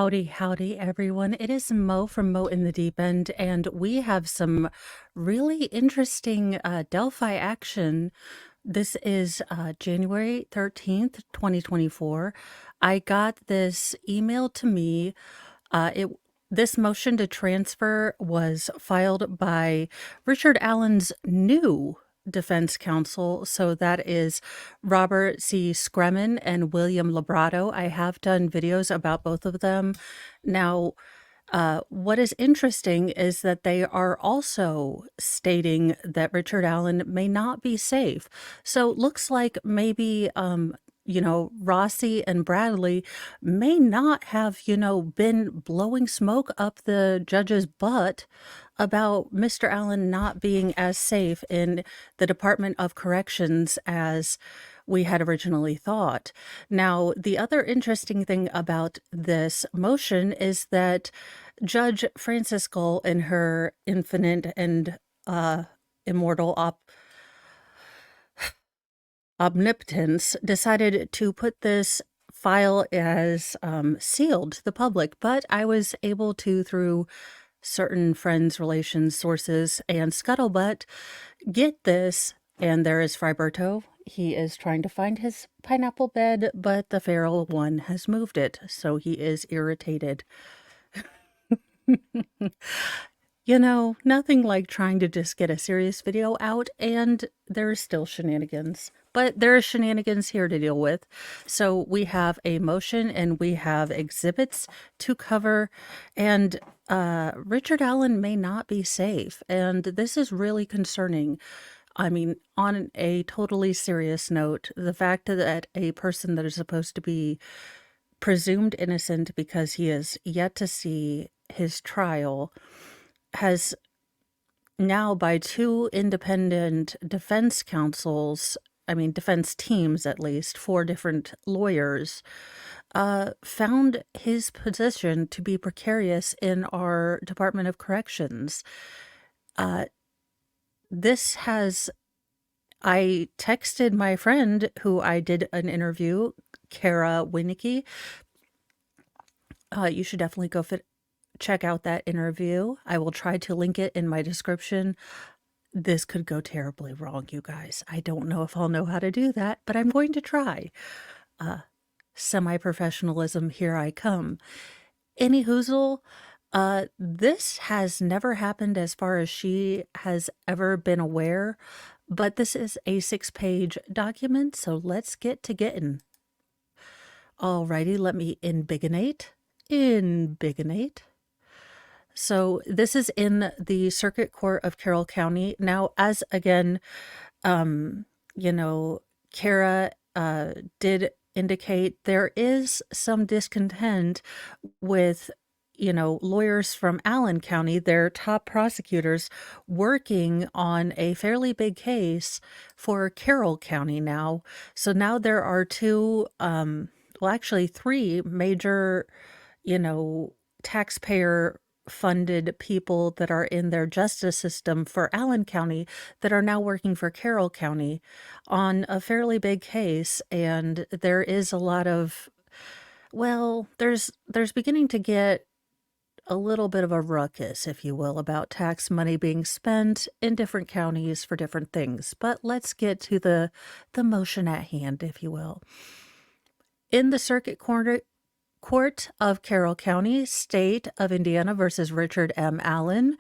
Howdy, howdy, everyone. It is Mo from Mo in the Deep End, and we have some really interesting Delphi action. This is January 13th, 2024. I got this email to me. This motion to transfer was filed by Richard Allen's new defense counsel. So that is Robert C. Scremin and William Labrato. I have done videos about both of them. Now, what is interesting is that they are also stating that Richard Allen may not be safe. So it looks like maybe, Rossi and Bradley may not have, been blowing smoke up the judge's butt about Mr. Allen not being as safe in the Department of Corrections as we had originally thought. Now, the other interesting thing about this motion is that Judge Frances Gull, in her infinite and immortal omnipotence, decided to put this file as sealed to the public, but I was able to, through certain friends, relations, sources, and scuttlebutt, get this. And there is Friberto. He is trying to find his pineapple bed, but the feral one has moved it, so he is irritated. Nothing like trying to just get a serious video out, and there's still shenanigans. But there are shenanigans here to deal with. So we have a motion and we have exhibits to cover, and Richard Allen may not be safe, and this is really concerning. I mean, on a totally serious note, the fact that a person that is supposed to be presumed innocent because he is yet to see his trial has now, by two independent defense counsels, defense teams at least, four different lawyers, found his position to be precarious in our Department of Corrections. I texted my friend who I did an interview, Kara Winnicke. You should definitely go check out that interview. I will try to link it in my description. This could go terribly wrong, you guys. I don't know if I'll know how to do that, but I'm going to try. Semi-professionalism, here I come. Any hoozle, this has never happened as far as she has ever been aware, but this is a 6-page document, so let's get to getting. Alrighty, let me inbigonate. So this is in the Circuit Court of Carroll County. Now, as again, Kara did indicate there is some discontent with, lawyers from Allen County, their top prosecutors, working on a fairly big case for Carroll County now. So now there are three major, taxpayer funded people that are in their justice system for Allen County that are now working for Carroll County on a fairly big case. And there is a lot of, there's beginning to get a little bit of a ruckus, if you will, about tax money being spent in different counties for different things. But let's get to the motion at hand, if you will. In the Circuit Court of Carroll County, State of Indiana versus Richard M. Allen.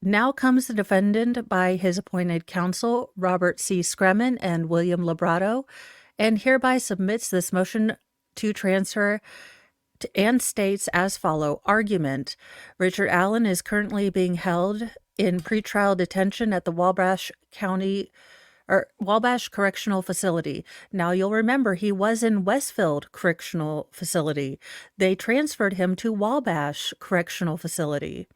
Now comes the defendant by his appointed counsel, Robert C. Scremin and William Labrato, and hereby submits this motion to transfer and states as follow. Argument: Richard Allen is currently being held in pretrial detention at the Wabash Correctional Facility. Now, you'll remember he was in Westfield Correctional Facility. They transferred him to Wabash Correctional Facility,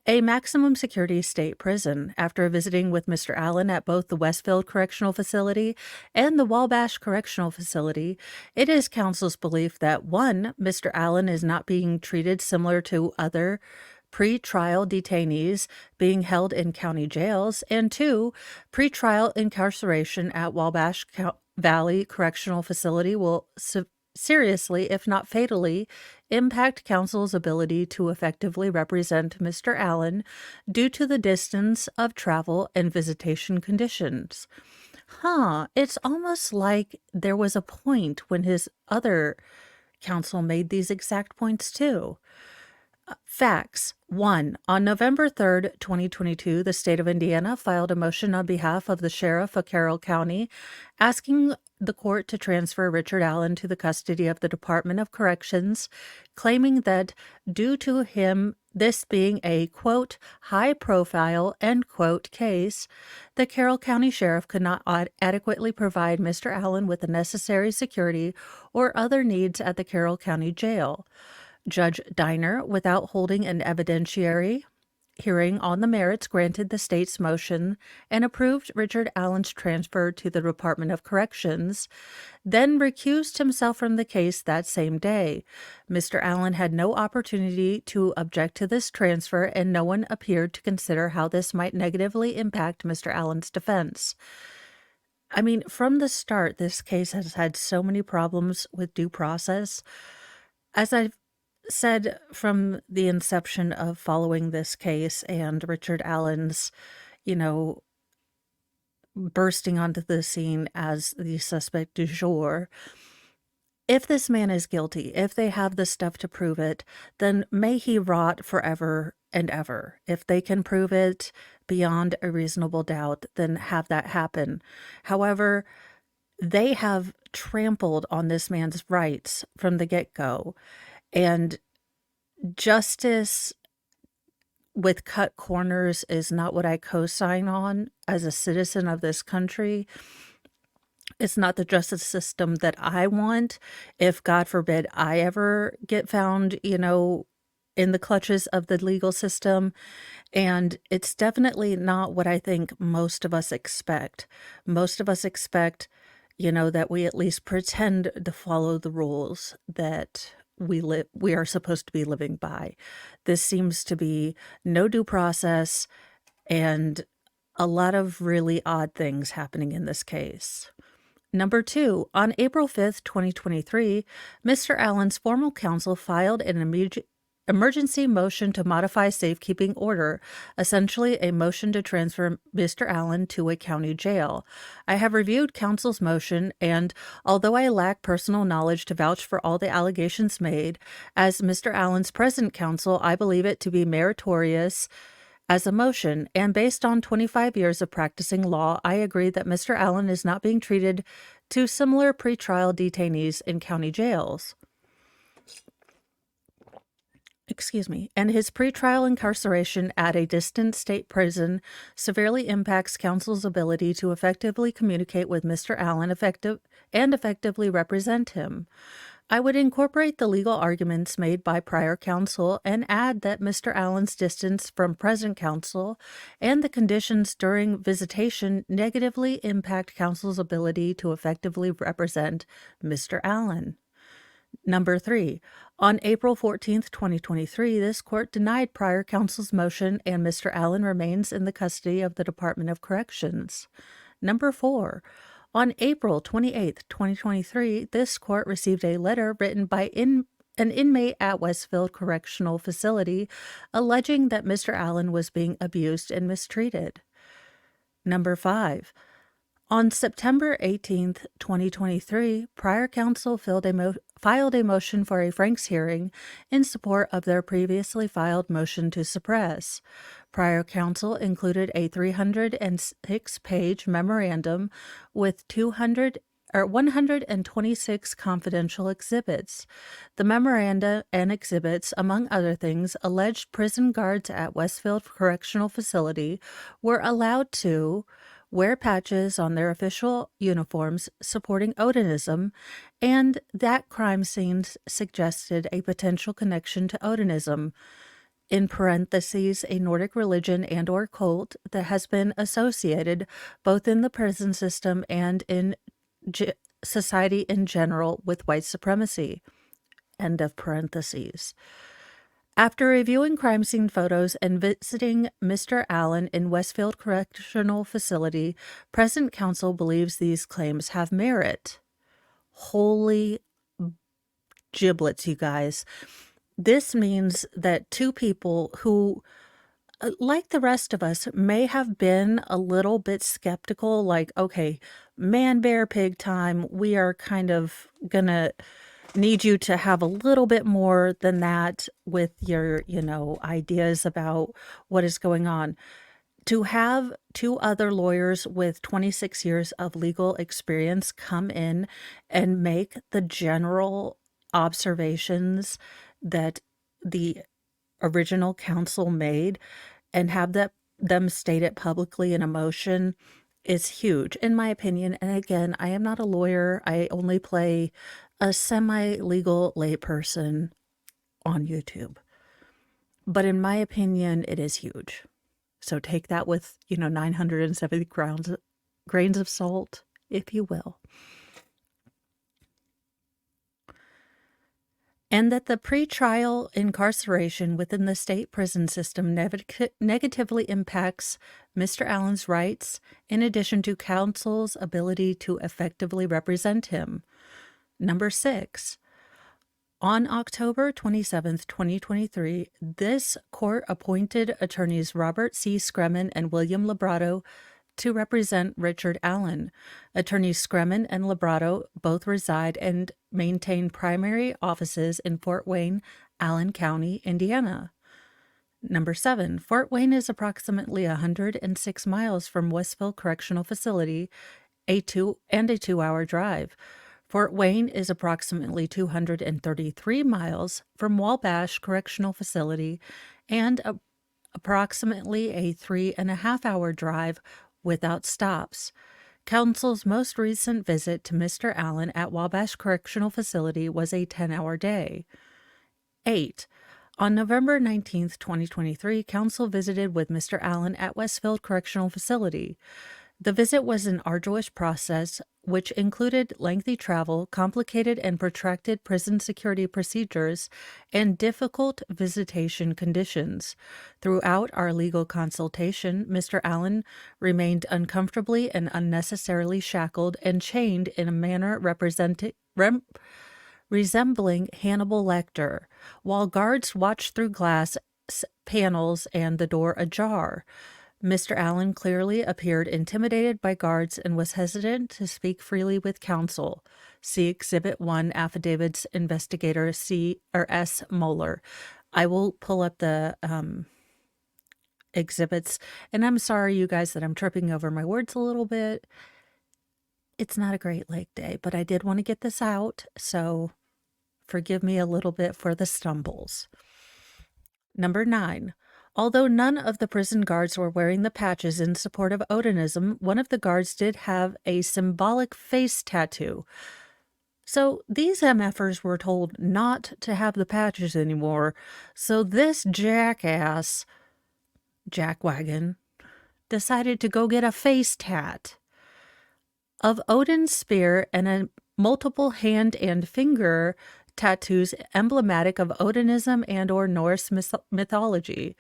a maximum security state prison. After visiting with Mr. Allen at both the Westfield Correctional Facility and the Wabash Correctional Facility, it is counsel's belief that 1, Mr. Allen is not being treated similar to other pre-trial detainees being held in county jails, and 2, pre-trial incarceration at Wabash Valley Correctional Facility will seriously, if not fatally, impact counsel's ability to effectively represent Mr. Allen due to the distance of travel and visitation conditions. It's almost like there was a point when his other counsel made these exact points too. Facts. 1. On November 3rd, 2022, the state of Indiana filed a motion on behalf of the sheriff of Carroll County asking the court to transfer Richard Allen to the custody of the Department of Corrections, claiming that due to him this being a, quote, high profile, end quote, case, the Carroll County Sheriff could not adequately provide Mr. Allen with the necessary security or other needs at the Carroll County Jail. Judge Diner, without holding an evidentiary hearing on the merits, granted the state's motion and approved Richard Allen's transfer to the Department of Corrections, then recused himself from the case that same day. Mr. Allen had no opportunity to object to this transfer, and no one appeared to consider how this might negatively impact Mr. Allen's defense. I mean, from the start, this case has had so many problems with due process. As I've said from the inception of following this case and Richard Allen's, bursting onto the scene as the suspect du jour, if this man is guilty, if they have the stuff to prove it, then may he rot forever and ever. If they can prove it beyond a reasonable doubt, then have that happen. However, they have trampled on this man's rights from the get-go. And justice with cut corners is not what I co-sign on as a citizen of this country. It's not the justice system that I want. If, God forbid, I ever get found, in the clutches of the legal system. And it's definitely not what I think most of us expect. Most of us expect, that we at least pretend to follow the rules that we are supposed to be living by. This seems to be no due process and a lot of really odd things happening in this case. Number 2, on April 5th, 2023, Mr. Allen's formal counsel filed an emergency motion to modify safekeeping order, essentially a motion to transfer Mr. Allen to a county jail. I have reviewed counsel's motion, and although I lack personal knowledge to vouch for all the allegations made, as Mr. Allen's present counsel, I believe it to be meritorious as a motion, and based on 25 years of practicing law, I agree that Mr. Allen is not being treated to similar pretrial detainees in county jails. And his pretrial incarceration at a distant state prison severely impacts counsel's ability to effectively communicate with Mr. Allen and effectively represent him. I would incorporate the legal arguments made by prior counsel and add that Mr. Allen's distance from present counsel and the conditions during visitation negatively impact counsel's ability to effectively represent Mr. Allen. Number 3, on April 14th, 2023, this court denied prior counsel's motion and Mr. Allen remains in the custody of the Department of Corrections. Number 4, on April 28th, 2023, this court received a letter written by an inmate at Westfield Correctional Facility alleging that Mr. Allen was being abused and mistreated. Number 5, on September 18th, 2023, prior counsel filed a motion for a Franks hearing in support of their previously filed motion to suppress. Prior counsel included a 306-page memorandum with 126 confidential exhibits. The memoranda and exhibits, among other things, alleged prison guards at Westfield Correctional Facility were allowed to wear patches on their official uniforms supporting Odinism, and that crime scenes suggested a potential connection to Odinism, in parentheses, a Nordic religion and or cult that has been associated both in the prison system and in society in general with white supremacy, end of parentheses. After reviewing crime scene photos and visiting Mr. Allen in Westfield Correctional Facility, present counsel believes these claims have merit. Holy Giblets, you guys. This means that two people who, like the rest of us, may have been a little bit skeptical, like, okay, man, bear, pig time, we are kind of gonna need you to have a little bit more than that with your, ideas about what is going on. To have two other lawyers with 26 years of legal experience come in and make the general observations that the original counsel made and have them state it publicly in a motion is huge, in my opinion. And again, I am not a lawyer. I only play a semi-legal layperson on YouTube. But in my opinion, it is huge. So take that with, 970 grains of salt, if you will. And that the pretrial incarceration within the state prison system negatively impacts Mr. Allen's rights, in addition to counsel's ability to effectively represent him. Number 6. On October 27th, 2023, this court appointed attorneys Robert C. Scremin and William Librato to represent Richard Allen. Attorneys Scremin and Librato both reside and maintain primary offices in Fort Wayne, Allen County, Indiana. Number 7. Fort Wayne is approximately 106 miles from Westville Correctional Facility, a 2-hour drive. Fort Wayne is approximately 233 miles from Wabash Correctional Facility and approximately a 3.5-hour drive without stops. Counsel's most recent visit to Mr. Allen at Wabash Correctional Facility was a 10-hour day. 8. On November 19, 2023, counsel visited with Mr. Allen at Westfield Correctional Facility. The visit was an arduous process, which included lengthy travel, complicated and protracted prison security procedures, and difficult visitation conditions. Throughout our legal consultation, Mr. Allen remained uncomfortably and unnecessarily shackled and chained in a manner resembling Hannibal Lecter, while guards watched through glass panels and the door ajar. Mr. Allen clearly appeared intimidated by guards and was hesitant to speak freely with counsel. See Exhibit 1, Affidavits, Investigator S. Moeller. I will pull up the exhibits, and I'm sorry, you guys, that I'm tripping over my words a little bit. It's not a Great Lake Day, but I did want to get this out, so forgive me a little bit for the stumbles. Number 9. Although none of the prison guards were wearing the patches in support of Odinism, one of the guards did have a symbolic face tattoo. So these MFers were told not to have the patches anymore, so this jackass, jackwagon, decided to go get a face tat of Odin's spear and a multiple hand and finger tattoos emblematic of Odinism and or Norse mythology.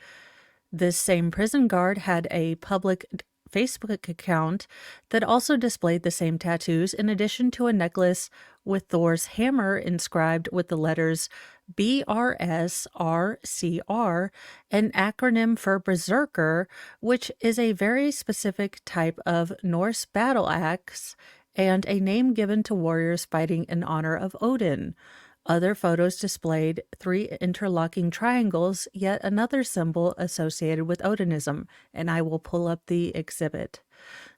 This same prison guard had a public Facebook account that also displayed the same tattoos, in addition to a necklace with Thor's hammer inscribed with the letters BRSRCR, an acronym for Berserker, which is a very specific type of Norse battle axe and a name given to warriors fighting in honor of Odin. Other photos displayed 3 interlocking triangles, yet another symbol associated with Odinism, and I will pull up the exhibit.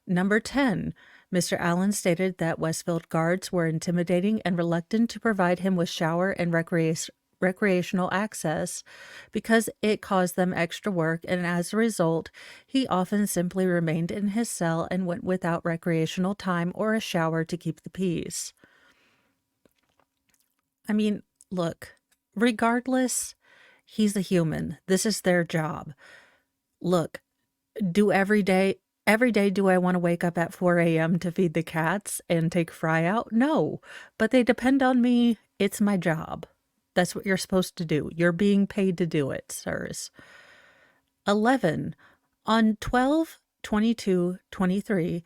Number 10. Mr. Allen stated that Westfield guards were intimidating and reluctant to provide him with shower and recreational access because it caused them extra work, and as a result, he often simply remained in his cell and went without recreational time or a shower to keep the peace. I mean, look, regardless, he's a human. This is their job. Look, every day do I want to wake up at 4 a.m. to feed the cats and take Fry out? No, but they depend on me. It's my job. That's what you're supposed to do. You're being paid to do it, sirs. 11. On 12/22/23,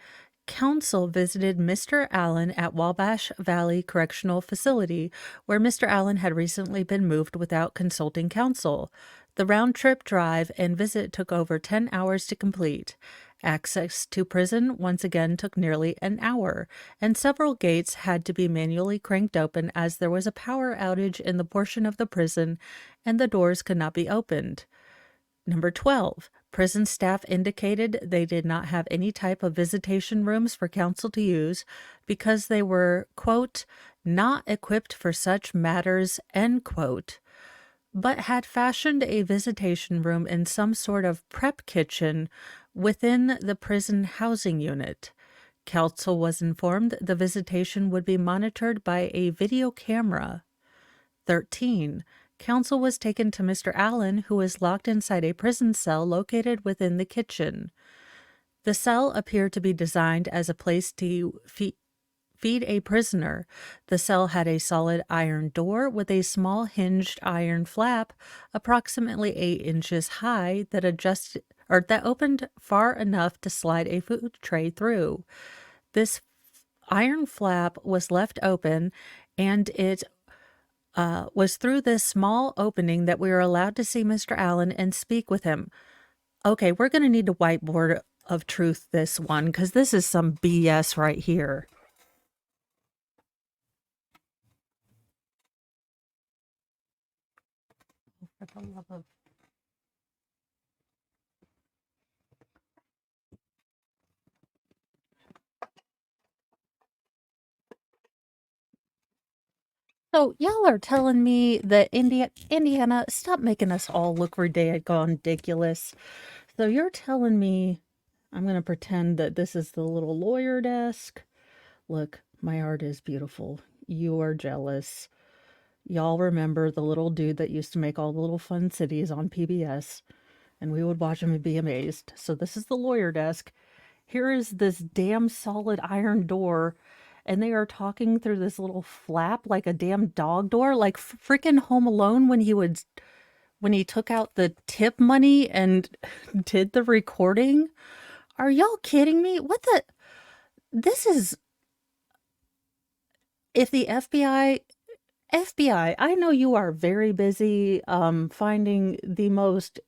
Counsel visited Mr. Allen at Wabash Valley Correctional Facility, where Mr. Allen had recently been moved without consulting counsel. The round-trip drive and visit took over 10 hours to complete. Access to prison once again took nearly an hour, and several gates had to be manually cranked open as there was a power outage in the portion of the prison and the doors could not be opened. Number 12, prison staff indicated they did not have any type of visitation rooms for counsel to use because they were, quote, not equipped for such matters, end quote, but had fashioned a visitation room in some sort of prep kitchen within the prison housing unit. Counsel was informed the visitation would be monitored by a video camera. 13. Counsel was taken to Mr. Allen, who was locked inside a prison cell located within the kitchen. The cell appeared to be designed as a place to feed a prisoner. The cell had a solid iron door with a small hinged iron flap approximately 8 inches high that opened far enough to slide a food tray through. This iron flap was left open, and it was through this small opening that we were allowed to see Mr. Allen and speak with him. Okay, we're going to need to whiteboard of truth this one, because this is some BS right here. For the love of... So y'all are telling me that Indiana, stop making us all look ridiculous. So you're telling me, I'm going to pretend that this is the little lawyer desk. Look, my art is beautiful. You are jealous. Y'all remember the little dude that used to make all the little fun cities on PBS, and we would watch him and be amazed. So this is the lawyer desk. Here is this damn solid iron door, and they are talking through this little flap like a damn dog door, like freaking Home Alone when he took out the tip money and did the recording. Are y'all kidding me? This is... If the FBI, I know you are very busy finding the most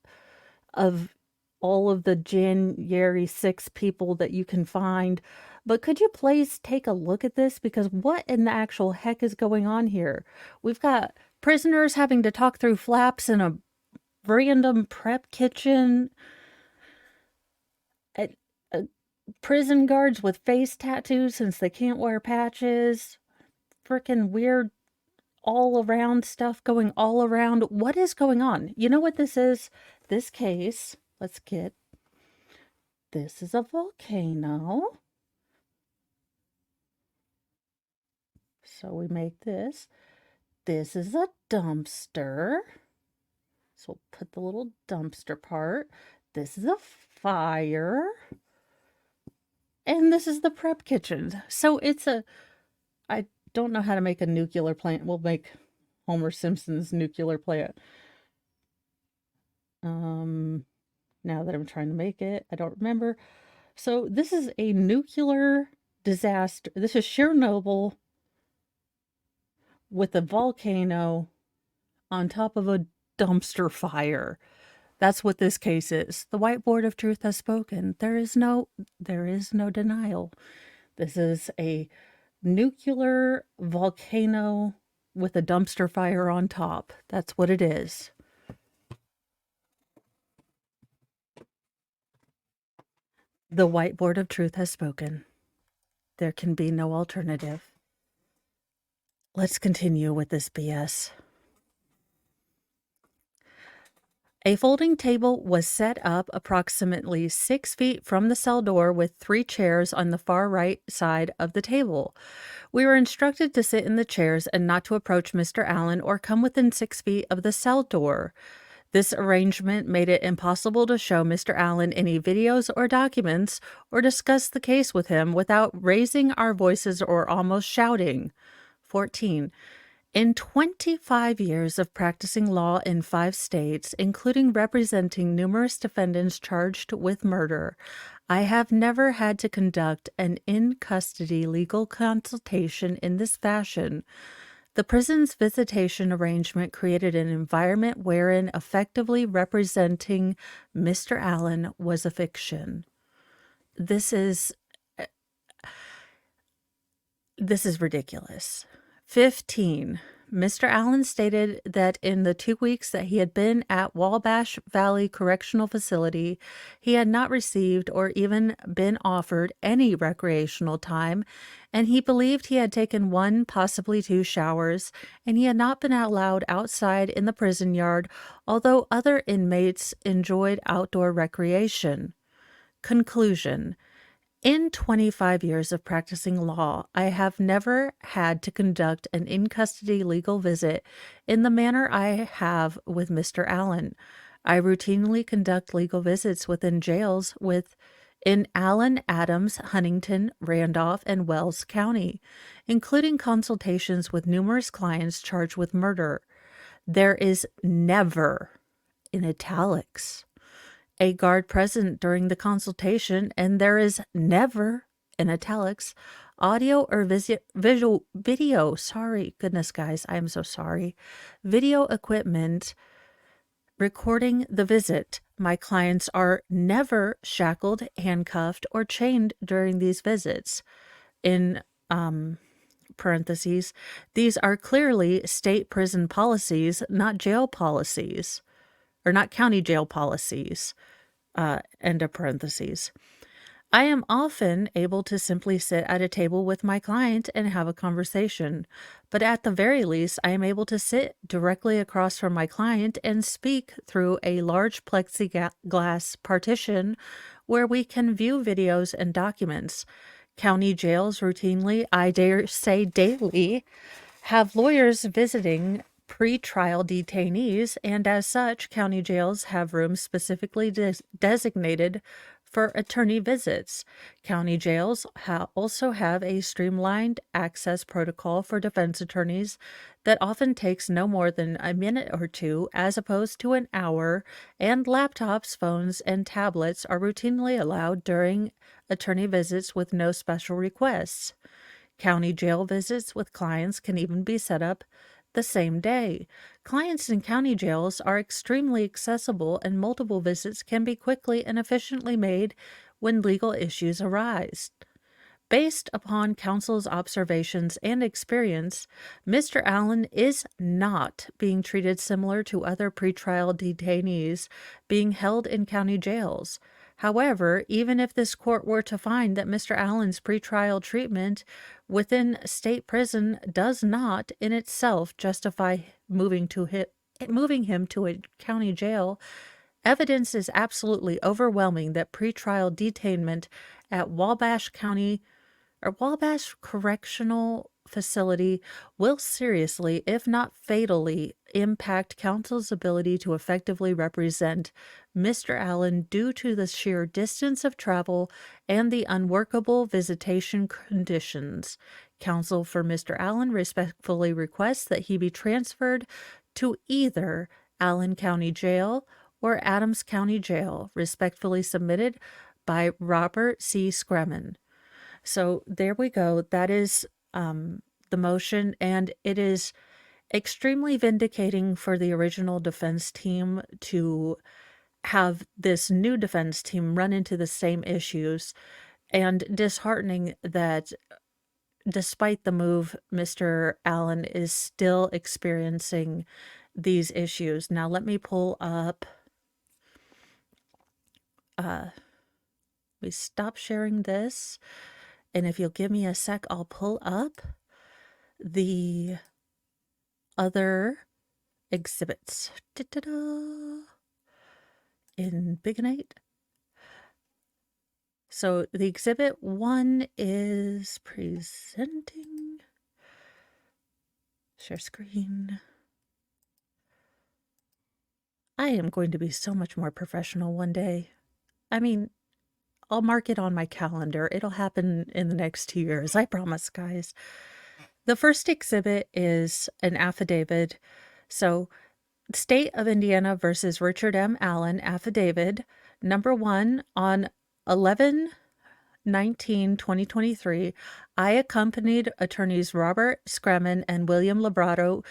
of all of the January 6 people that you can find, but could you please take a look at this? Because what in the actual heck is going on here? We've got prisoners having to talk through flaps in a random prep kitchen, prison guards with face tattoos since they can't wear patches, freaking weird all around stuff going all around. What is going on? You know what this is? This case, this is a volcano. So we make this. This is a dumpster. So we'll put the little dumpster part. This is a fire. And this is the prep kitchen. So I don't know how to make a nuclear plant. We'll make Homer Simpson's nuclear plant. Now that I'm trying to make it, I don't remember. So this is a nuclear disaster. This is Chernobyl with a volcano on top of a dumpster fire. That's what this case is. The whiteboard of truth has spoken. There is no denial. This is a nuclear volcano with a dumpster fire on top. That's what it is. The whiteboard of truth has spoken. There can be no alternative. Let's continue with this BS. A folding table was set up approximately 6 feet from the cell door with 3 chairs on the far right side of the table. We were instructed to sit in the chairs and not to approach Mr. Allen or come within 6 feet of the cell door. This arrangement made it impossible to show Mr. Allen any videos or documents or discuss the case with him without raising our voices or almost shouting. 14. In 25 years of practicing law in 5 states, including representing numerous defendants charged with murder, I have never had to conduct an in-custody legal consultation in this fashion. The prison's visitation arrangement created an environment wherein effectively representing Mr. Allen was a fiction. This is ridiculous. 15. Mr. Allen stated that in the 2 weeks that he had been at Wabash Valley Correctional Facility, he had not received or even been offered any recreational time, and he believed he had taken 1, possibly 2 showers, and he had not been allowed outside in the prison yard, although other inmates enjoyed outdoor recreation. Conclusion. In 25 years of practicing law, I have never had to conduct an in-custody legal visit in the manner I have with Mr. Allen. I routinely conduct legal visits within jails in Allen, Adams, Huntington, Randolph, and Wells County, including consultations with numerous clients charged with murder. There is never, in italics, a guard present during the consultation, and there is never, in italics, audio or video, sorry, goodness guys, I am so sorry, video equipment recording the visit. My clients are never shackled, handcuffed, or chained during these visits. In parentheses, these are clearly state prison policies, not jail policies, or not county jail policies. End of parentheses. I am often able to simply sit at a table with my client and have a conversation, but at the very least, I am able to sit directly across from my client and speak through a large plexiglass partition where we can view videos and documents. County jails routinely, I dare say daily, have lawyers visiting pre-trial detainees, and as such, county jails have rooms specifically designated for attorney visits. County jails also have a streamlined access protocol for defense attorneys that often takes no more than a minute or 2, as opposed to an hour, and laptops, phones, and tablets are routinely allowed during attorney visits with no special requests. County jail visits with clients can even be set up the same day. Clients in county jails are extremely accessible, and multiple visits can be quickly and efficiently made when legal issues arise. Based upon counsel's observations and experience, Mr. Allen is not being treated similar to other pretrial detainees being held in county jails. However, even if this court were to find that Mr. Allen's pretrial treatment within state prison does not in itself justify moving him to a county jail, evidence is absolutely overwhelming that pretrial detainment at Wabash Correctional Facility will seriously, if not fatally, impact counsel's ability to effectively represent Mr. Allen due to the sheer distance of travel and the unworkable visitation conditions. Counsel for Mr. Allen respectfully requests that he be transferred to either Allen County Jail or Adams County Jail, respectfully submitted by Robert C. Scremin. So there we go. That is the motion, and it is extremely vindicating for the original defense team to have this new defense team run into the same issues, and disheartening that despite the move, Mr. Allen is still experiencing these issues. Now let me pull up. We stop sharing this. And if you'll give me a sec, I'll pull up the other exhibits. Da-da-da. In Big and 8. So the exhibit 1 is presenting. Share screen. I am going to be so much more professional one day. I mean, I'll mark it on my calendar. It'll happen in the next 2 years. I promise, guys. The first exhibit is an affidavit. So, State of Indiana versus Richard M. Allen affidavit number 1 on 11/19/2023. I accompanied attorneys Robert Scremin and William Labrato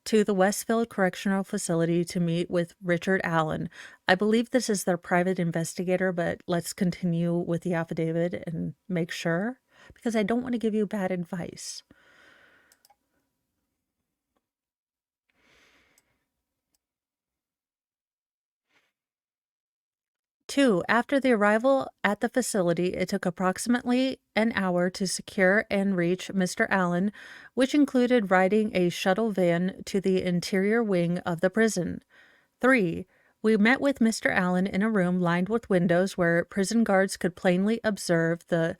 to the Westfield Correctional Facility to meet with Richard Allen. I believe this is their private investigator, but let's continue with the affidavit and make sure, because I don't want to give you bad advice. 2. After the arrival at the facility, it took approximately an hour to secure and reach Mr. Allen, which included riding a shuttle van to the interior wing of the prison. 3. We met with Mr. Allen in a room lined with windows where prison guards could plainly observe the,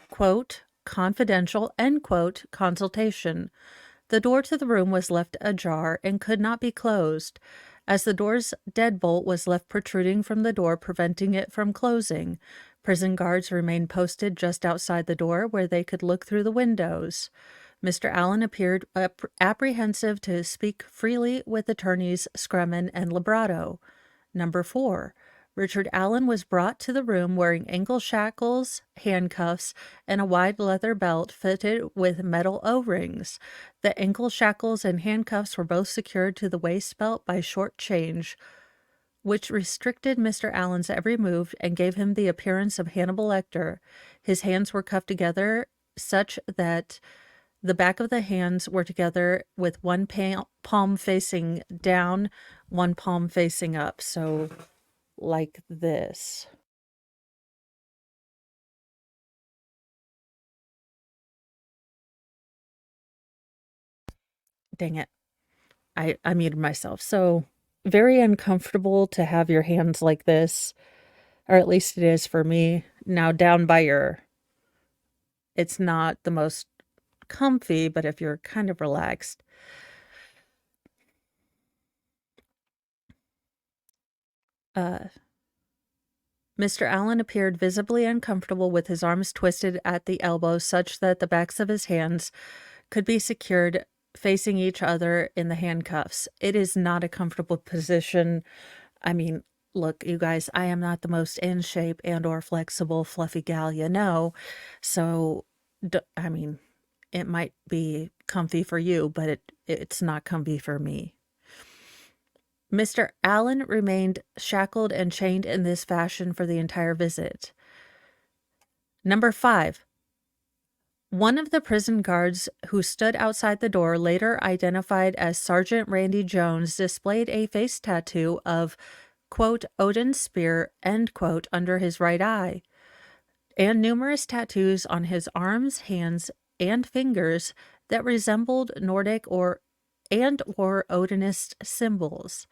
quote, confidential, end quote, consultation. The door to the room was left ajar and could not be closed, as the door's deadbolt was left protruding from the door, preventing it from closing. Prison guards remained posted just outside the door where they could look through the windows. Mr. Allen appeared apprehensive to speak freely with attorneys Scremin and Labrato. Number 4. Richard Allen was brought to the room wearing ankle shackles, handcuffs, and a wide leather belt fitted with metal O-rings. The ankle shackles and handcuffs were both secured to the waist belt by short chains, which restricted Mr. Allen's every move and gave him the appearance of Hannibal Lecter. His hands were cuffed together such that the back of the hands were together with one palm facing down, one palm facing up. So like this. Dang it. I muted myself. So very uncomfortable to have your hands like this, or at least it is for me. Now down by it's not the most comfy, but if you're kind of relaxed. Mr. Allen appeared visibly uncomfortable with his arms twisted at the elbows such that the backs of his hands could be secured facing each other in the handcuffs. It is not a comfortable position. I mean, look, you guys, I am not the most in shape and or flexible fluffy gal, you know. So, I mean, it might be comfy for you, but it's not comfy for me. Mr. Allen remained shackled and chained in this fashion for the entire visit. Number 5. One of the prison guards who stood outside the door, later identified as Sergeant Randy Jones, displayed a face tattoo of, quote, Odin's spear, end quote, under his right eye, and numerous tattoos on his arms, hands, and fingers that resembled Nordic or Odinist symbols.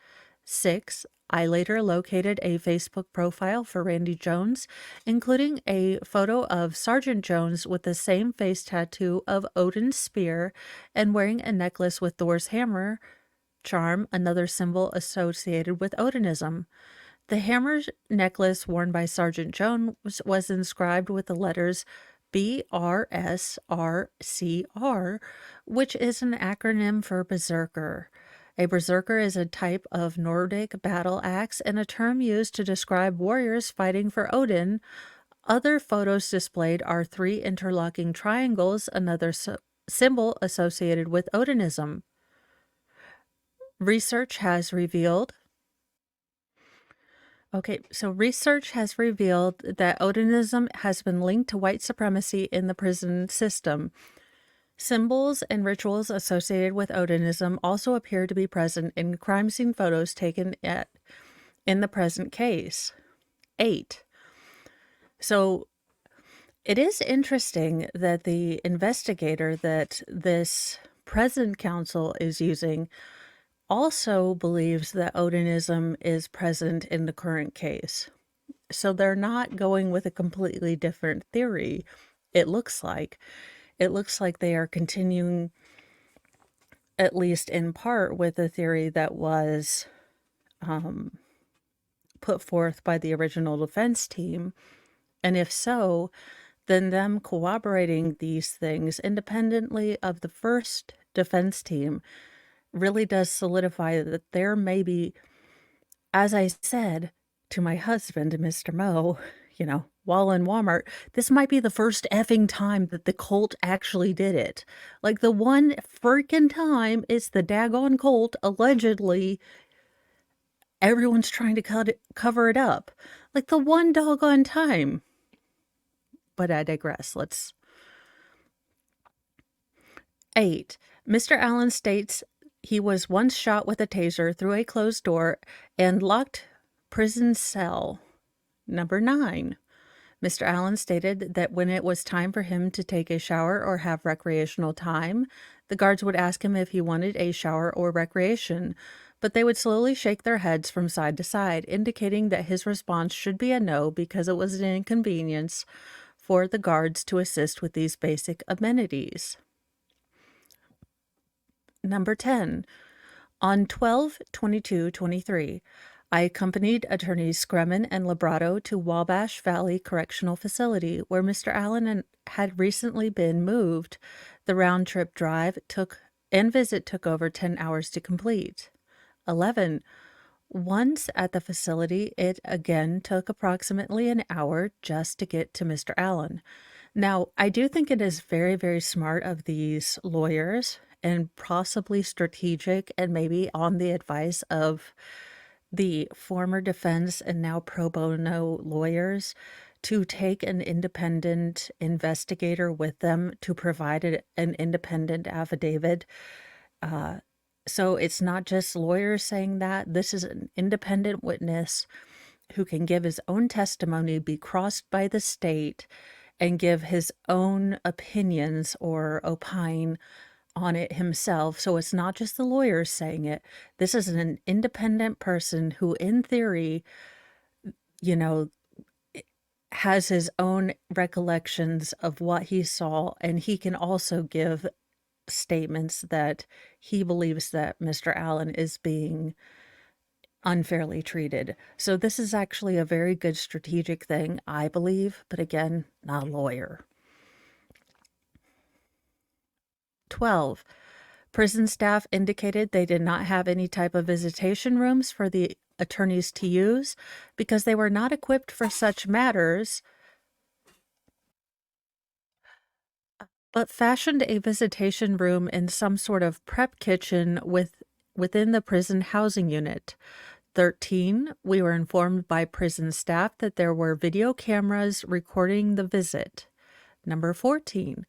6. I later located a Facebook profile for Randy Jones, including a photo of Sergeant Jones with the same face tattoo of Odin's spear and wearing a necklace with Thor's hammer charm, another symbol associated with Odinism. The hammer necklace worn by Sergeant Jones was inscribed with the letters BRSRCR, which is an acronym for Berserker. A berserker is a type of Nordic battle axe and a term used to describe warriors fighting for Odin. Other photos displayed are 3 interlocking triangles, another symbol associated with Odinism. Research has revealed that Odinism has been linked to white supremacy in the prison system. Symbols and rituals associated with Odinism also appear to be present in crime scene photos taken in the present case. 8. So it is interesting that the investigator that this present counsel is using also believes that Odinism is present in the current case. So they're not going with a completely different theory, it looks like. It looks like they are continuing, at least in part, with the theory that was put forth by the original defense team. And if so, then them corroborating these things independently of the first defense team really does solidify that there may be, as I said to my husband, Mr. Mo, while in Walmart, this might be the first effing time that the cult actually did it. Like, the one freaking time it's the daggone cult, allegedly, everyone's trying to cover it up. Like, the one doggone time. But I digress. 8. Mr. Allen states he was once shot with a taser through a closed door and locked prison cell. Number 9. Mr. Allen stated that when it was time for him to take a shower or have recreational time, the guards would ask him if he wanted a shower or recreation, but they would slowly shake their heads from side to side, indicating that his response should be a no because it was an inconvenience for the guards to assist with these basic amenities. Number 10. On 12/22/23, I accompanied attorneys Scremin and Labrato to Wabash Valley Correctional Facility, where Mr. Allen had recently been moved. The round-trip drive and visit took over 10 hours to complete. 11. Once at the facility, it again took approximately an hour just to get to Mr. Allen. Now, I do think it is very, very smart of these lawyers and possibly strategic and maybe on the advice of the former defense and now pro bono lawyers to take an independent investigator with them to provide an independent affidavit. So it's not just lawyers saying that. This is an independent witness who can give his own testimony, be crossed by the state, and give his own opinions or opine on it himself. So it's not just the lawyers saying it. This is an independent person who, in theory, you know, has his own recollections of what he saw, and he can also give statements that he believes that Mr. Allen is being unfairly treated. So this is actually a very good strategic thing, I believe, but again, not a lawyer. 12. Prison staff indicated they did not have any type of visitation rooms for the attorneys to use because they were not equipped for such matters, but fashioned a visitation room in some sort of prep kitchen within the prison housing unit. 13. We were informed by prison staff that there were video cameras recording the visit. Number 14.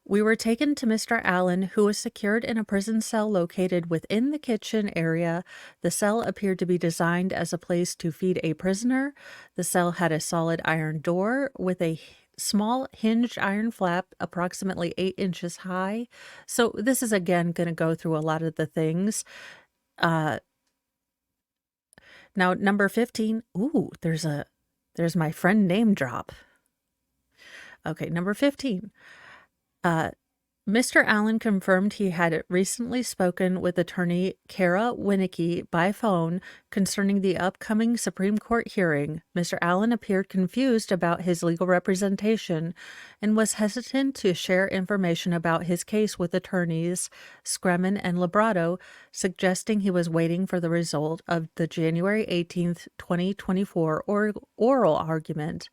We were taken to Mr. Allen, who was secured in a prison cell located within the kitchen area. The cell appeared to be designed as a place to feed a prisoner. The cell had a solid iron door with a small hinged iron flap approximately 8 inches high. So this is again going to go through a lot of the things. Now, number 15. Ooh, there's my friend name drop. Okay, number 15. Mr. Allen confirmed he had recently spoken with attorney Kara Winnicky by phone concerning the upcoming Supreme Court hearing. Mr. Allen appeared confused about his legal representation and was hesitant to share information about his case with attorneys Scremin and Labrato, suggesting he was waiting for the result of the January 18th, 2024 oral argument.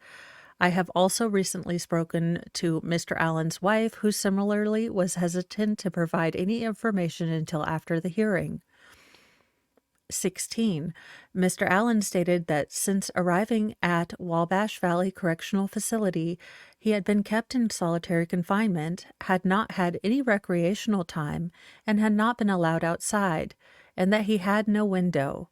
I have also recently spoken to Mr. Allen's wife, who similarly was hesitant to provide any information until after the hearing. 16. Mr. Allen stated that since arriving at Wabash Valley Correctional Facility, he had been kept in solitary confinement, had not had any recreational time, and had not been allowed outside, and that he had no window.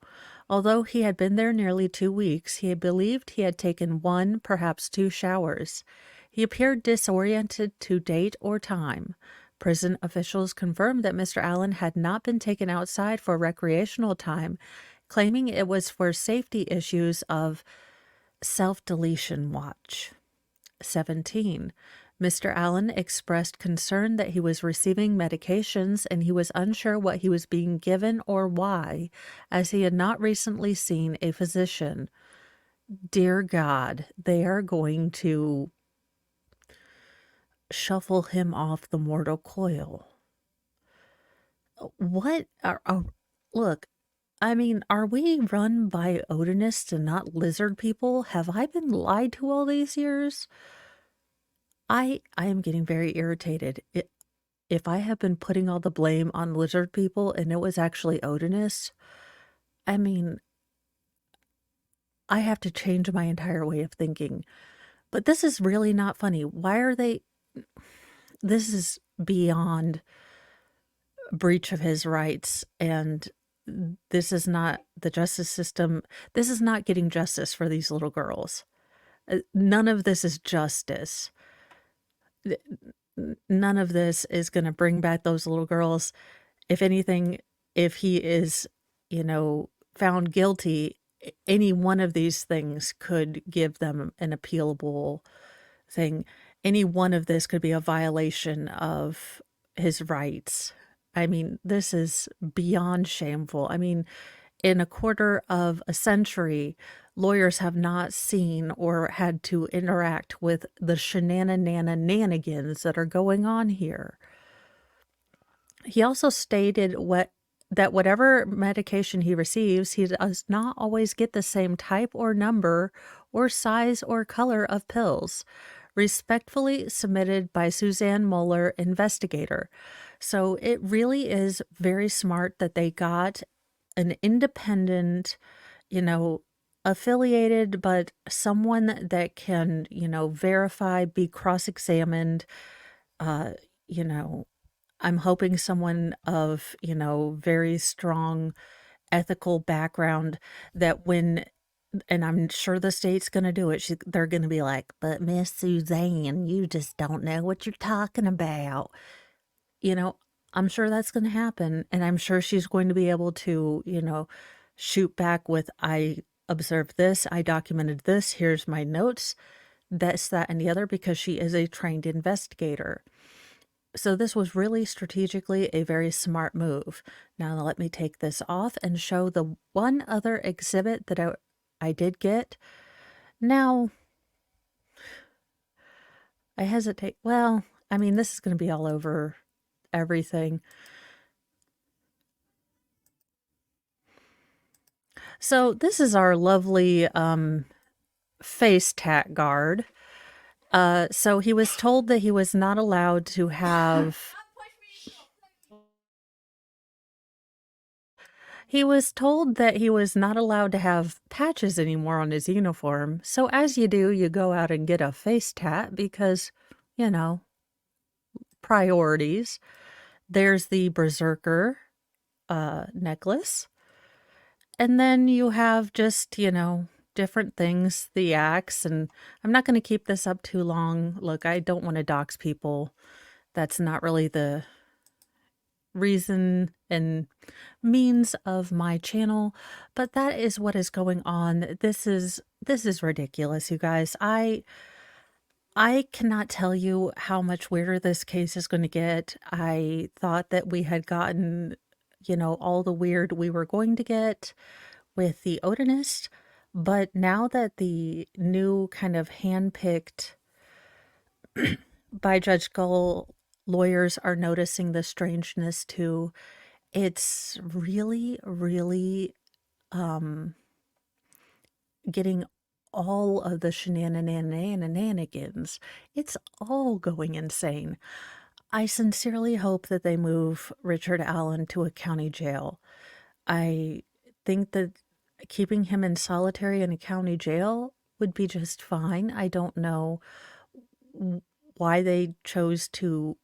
Although he had been there nearly 2 weeks, he believed he had taken 1, perhaps 2 showers. He appeared disoriented to date or time. Prison officials confirmed that Mr. Allen had not been taken outside for recreational time, claiming it was for safety issues of self-deletion watch. 17. Mr. Allen expressed concern that he was receiving medications and he was unsure what he was being given or why, as he had not recently seen a physician. Dear God, they are going to shuffle him off the mortal coil. What look, I mean, are we run by Odinists and not lizard people? Have I been lied to all these years? I am getting very irritated. If I have been putting all the blame on lizard people and it was actually Odinists, I mean, I have to change my entire way of thinking. But this is really not funny. Why are they? This is beyond breach of his rights, and this is not the justice system. This is not getting justice for these little girls. None of this is justice. None of this is going to bring back those little girls. If anything, if he is, found guilty, any one of these things could give them an appealable thing. Any one of this could be a violation of his rights. I mean, this is beyond shameful. I mean, in a quarter of a century, lawyers have not seen or had to interact with the shenanigans that are going on here. He also stated that whatever medication he receives, he does not always get the same type or number or size or color of pills. Respectfully submitted by Suzanne Mueller, investigator. So it really is very smart that they got an independent, affiliated, but someone that can, verify, be cross-examined, uh, you know, I'm hoping someone of, very strong ethical background that when, and I'm sure the state's going to do it, they're going to be like, but Miss Suzanne, you just don't know what you're talking about. You know, I'm sure that's going to happen. And I'm sure she's going to be able to, shoot back with, I observed this, I documented this, here's my notes, this, that, and the other, because she is a trained investigator. So this was really strategically a very smart move. Now let me take this off and show the one other exhibit that I did get. Now, I hesitate. Well, I mean, this is going to be all over everything. So this is our lovely face tat guard. So he was told that he was not allowed to have... He was told that he was not allowed to have patches anymore on his uniform. So as you do, you go out and get a face tat because, priorities. There's the Berserker necklace. And then you have just, different things, the axe. And I'm not going to keep this up too long. Look, I don't want to dox people. That's not really the reason and means of my channel, but that is what is going on. This is ridiculous, you guys. I cannot tell you how much weirder this case is going to get. I thought that we had gotten, all the weird we were going to get with the Odinist, but now that the new kind of handpicked by Judge Gull lawyers are noticing the strangeness too, it's really, really getting all of the shenanigans. It's all going insane. I sincerely hope that they move Richard Allen to a county jail. I think that keeping him in solitary in a county jail would be just fine. I don't know why they chose to,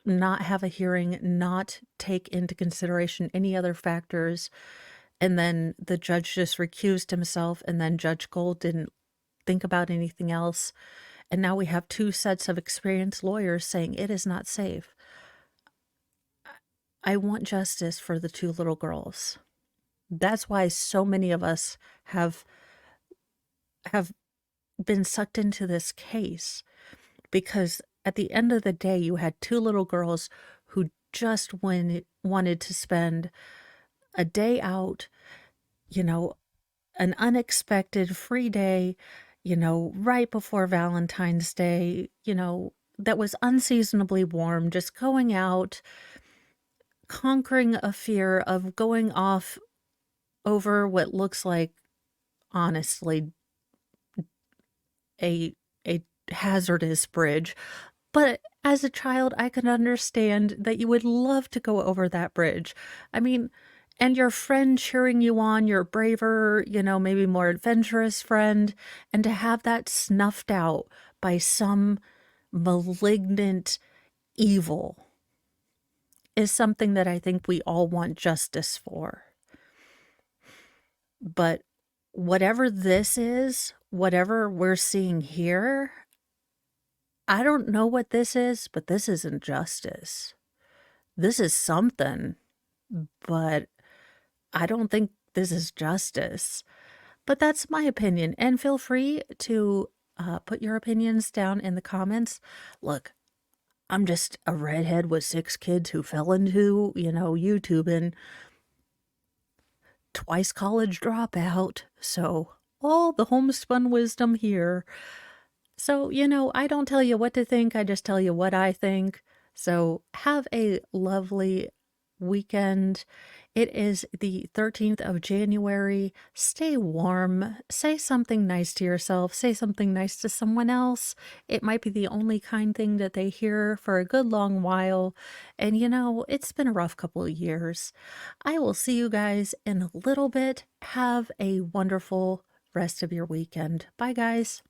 not have a hearing, not take into consideration any other factors. And then the judge just recused himself, and then Judge Gold didn't think about anything else. And now we have two sets of experienced lawyers saying it is not safe. I want justice for the two little girls. That's why so many of us have been sucked into this case, because at the end of the day, you had two little girls who just wanted to spend a day out, an unexpected free day, right before Valentine's Day, that was unseasonably warm, just going out, conquering a fear of going off over what looks like, honestly, a a hazardous bridge. But as a child, I could understand that you would love to go over that bridge. I mean, and your friend cheering you on, your braver, maybe more adventurous friend, and to have that snuffed out by some malignant evil is something that I think we all want justice for. But whatever this is, whatever we're seeing here, I don't know what this is, but this isn't justice. This is something, but I don't think this is justice. But that's my opinion, and feel free to put your opinions down in the comments. Look, I'm just a redhead with 6 kids who fell into, YouTube, and twice college dropout. So all the homespun wisdom here. So, I don't tell you what to think, I just tell you what I think. So have a lovely weekend. It is the 13th of January. Stay warm. Say something nice to yourself. Say something nice to someone else. It might be the only kind thing that they hear for a good long while. And it's been a rough couple of years. I will see you guys in a little bit. Have a wonderful rest of your weekend. Bye, guys.